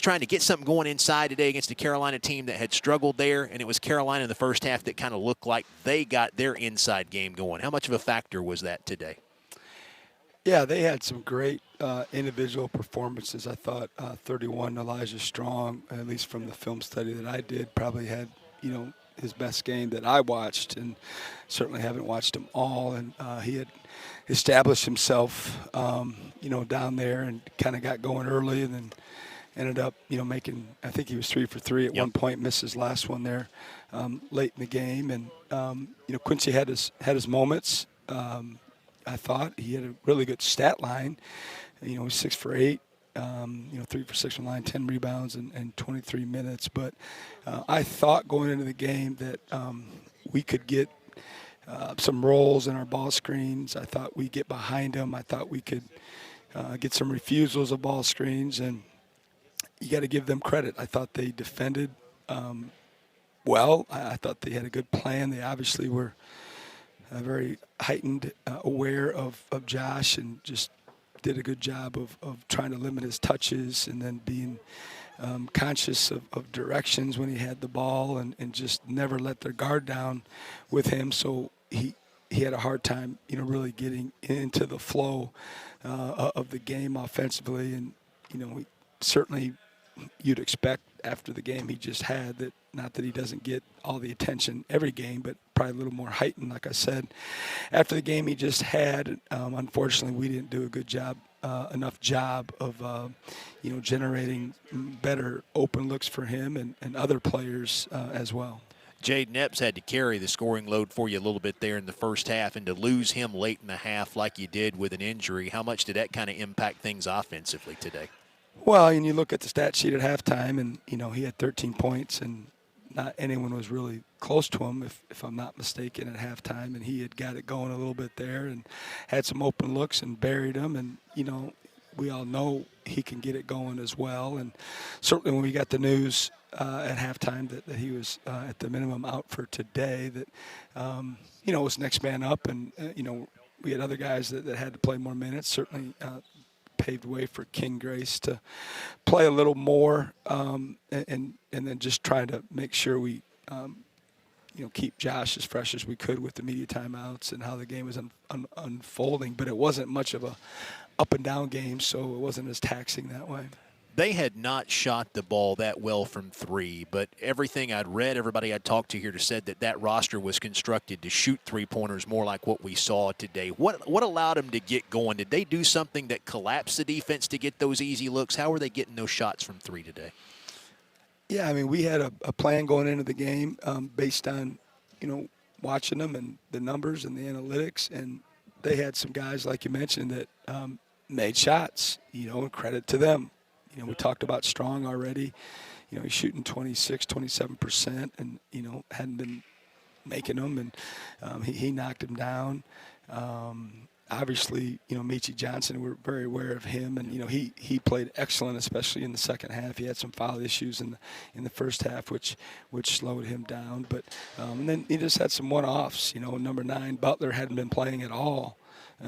just trying to get something going inside today against a Carolina team that had struggled there, and it was Carolina in the first half that kind of looked like they got their inside game going. How much of a factor was that today? Yeah, they had some great individual performances. I thought 31, Elijah Strong, at least from the film study that I did, probably had, his best game that I watched, and certainly haven't watched them all. And he had established himself, down there and kind of got going early, and then ended up, making, I think he was 3 for 3 at one point, missed his last one there late in the game. And, Quincy had his moments. I thought he had a really good stat line. He was 6 for 8, 3 for 6 from line, 10 rebounds and 23 minutes. But I thought going into the game that we could get some rolls in our ball screens. I thought we'd get behind them. I thought we could get some refusals of ball screens, and you got to give them credit. I thought they defended well. I thought they had a good plan. They obviously were very heightened, aware of Josh, and just did a good job of trying to limit his touches, and then being conscious of directions when he had the ball, and just never let their guard down with him. So he had a hard time, really getting into the flow of the game offensively. And, certainly you'd expect after the game he just had that, not that he doesn't get all the attention every game, but probably a little more heightened, like I said. After the game he just had, unfortunately we didn't do a good job, enough job of, generating better open looks for him and other players as well. Jaden Epps had to carry the scoring load for you a little bit there in the first half, and to lose him late in the half like you did with an injury, how much did that kind of impact things offensively today? Well, and you look at the stat sheet at halftime, and, he had 13 points, and not anyone was really close to him, if I'm not mistaken, at halftime. And he had got it going a little bit there and had some open looks and buried them. And, we all know he can get it going as well. And certainly when we got the news at halftime that he was at the minimum out for today, that, was next man up. And, we had other guys that had to play more minutes, certainly paved way for King Grace to play a little more, and then just trying to make sure we keep Josh as fresh as we could with the media timeouts and how the game was unfolding. But it wasn't much of a up and down game, so it wasn't as taxing that way. They had not shot the ball that well from three, but everything I'd read, everybody I'd talked to here said that roster was constructed to shoot three-pointers more like what we saw today. What allowed them to get going? Did they do something that collapsed the defense to get those easy looks? How were they getting those shots from three today? Yeah, I mean, we had a plan going into the game based on, watching them and the numbers and the analytics, and they had some guys, like you mentioned, that made shots, and credit to them. We talked about Strong already. He's shooting 26, 27%, and, hadn't been making them, and he knocked him down. Obviously, Michi Johnson, we're very aware of him, and, he played excellent, especially in the second half. He had some foul issues in the first half, which slowed him down. But and then he just had some one-offs. Number 9, Butler, hadn't been playing at all.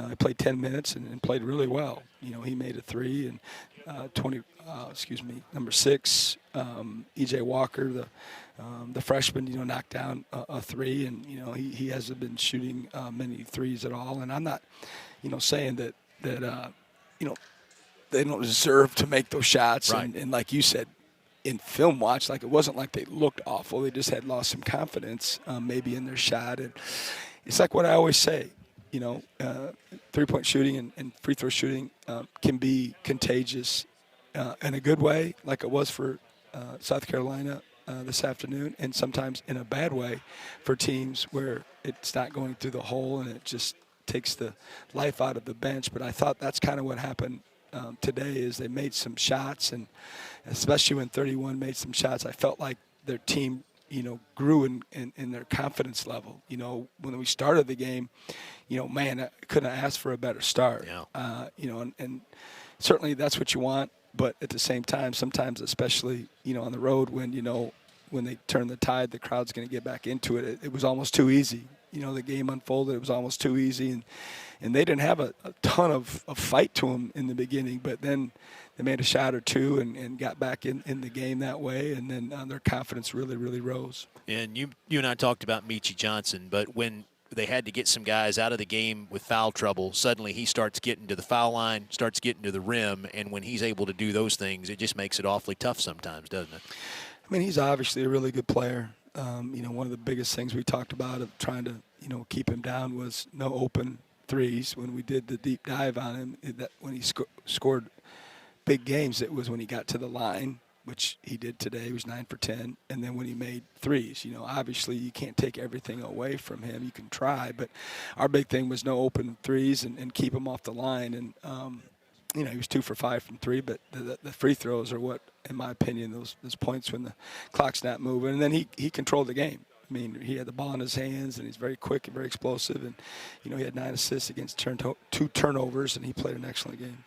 He played 10 minutes and played really well. He made a 3, and number 6, E.J. Walker, the freshman, knocked down a 3, and, he hasn't been shooting many threes at all. And I'm not, saying that they don't deserve to make those shots. Right. And like you said, in film watch, like, it wasn't like they looked awful. They just had lost some confidence maybe in their shot. And it's like what I always say. Three-point shooting and free throw shooting can be contagious in a good way, like it was for South Carolina this afternoon, and sometimes in a bad way for teams where it's not going through the hole and it just takes the life out of the bench. But I thought that's kind of what happened today, is they made some shots, and especially when 31 made some shots, I felt like their team grew in their confidence level. When we started the game, man, I couldn't have asked for a better start. Yeah. And certainly that's what you want. But at the same time, sometimes, especially, on the road, when they turn the tide, the crowd's going to get back into it. It was almost too easy. The game unfolded. It was almost too easy. And they didn't have a ton of fight to them in the beginning. But then they made a shot or two and got back in the game that way, and then their confidence really, really rose. And you and I talked about Michie Johnson, but when they had to get some guys out of the game with foul trouble, suddenly he starts getting to the foul line, starts getting to the rim, and when he's able to do those things, it just makes it awfully tough sometimes, doesn't it? I mean, he's obviously a really good player. One of the biggest things we talked about of trying to, keep him down was no open threes. When we did the deep dive on him, when he scored big games, it was when he got to the line, which he did today. He was 9 for 10. And then when he made threes, obviously you can't take everything away from him. You can try, but our big thing was no open threes and keep him off the line. And, he was 2 for 5 from 3, but the free throws are what, in my opinion, those points when the clock's not moving. And then he controlled the game. I mean, he had the ball in his hands, and he's very quick and very explosive. And, he had 9 assists against 2 turnovers, and he played an excellent game.